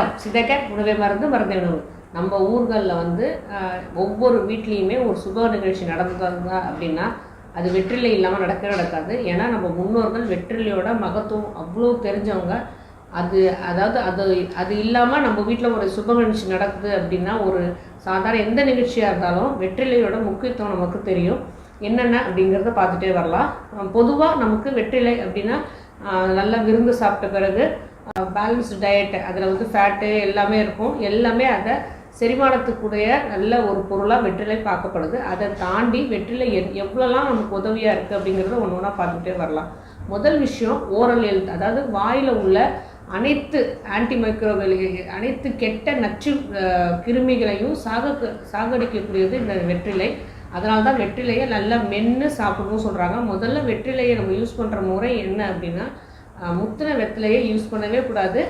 வணக்கம். சிதைக்க உணவே மருந்து, மருந்தே உணவு. நம்ம ஊர்களில் வந்து ஒவ்வொரு வீட்லேயுமே ஒரு சுப நிகழ்ச்சி நடந்தது அப்படின்னா அது வெற்றிலை இல்லாமல் நடக்கவே நடக்காது. ஏன்னா நம்ம முன்னோர்கள் வெற்றிலையோட மகத்துவம் அவ்வளோ தெரிஞ்சவங்க. அது இல்லாமல் நம்ம வீட்டில் ஒரு சுப நிகழ்ச்சி நடக்குது அப்படின்னா, ஒரு சாதாரண எந்த நிகழ்ச்சியாக இருந்தாலும் வெற்றிலையோட முக்கியத்துவம் நமக்கு தெரியும். என்னென்ன அப்படிங்கிறத பார்த்துட்டே வரலாம். பொதுவாக நமக்கு வெற்றிலை அப்படின்னா நல்லா விருந்து சாப்பிட்ட பிறகு பேலன்ஸ்டு டயட்டு, அதில் வந்து ஃபேட்டு எல்லாமே இருக்கும். எல்லாமே அதை செரிமானத்துக்குடைய நல்ல ஒரு பொருளாக வெற்றிலை பார்க்கப்படுது. அதை தாண்டி வெற்றிலை எவ்வளோலாம் நமக்கு உதவியாக இருக்குது அப்படிங்கிறத ஒன்று ஒன்றா பார்த்துட்டே வரலாம். முதல் விஷயம் ஓரல் ஹெல்த், அதாவது வாயில் உள்ள அனைத்து ஆன்டிமைக்ரோவல், அனைத்து கெட்ட நச்சு கிருமிகளையும் சாகடிக்கக்கூடியது இந்த வெற்றிலை. அதனால தான் வெற்றிலையை நல்லா மென்று சாப்பிடணும்னு சொல்கிறாங்க. முதல்ல வெற்றிலையை நம்ம யூஸ் பண்ணுற முறை என்ன அப்படின்னா, முத்தின வெற்றிலையை யூஸ் பண்ணவே கூடாது.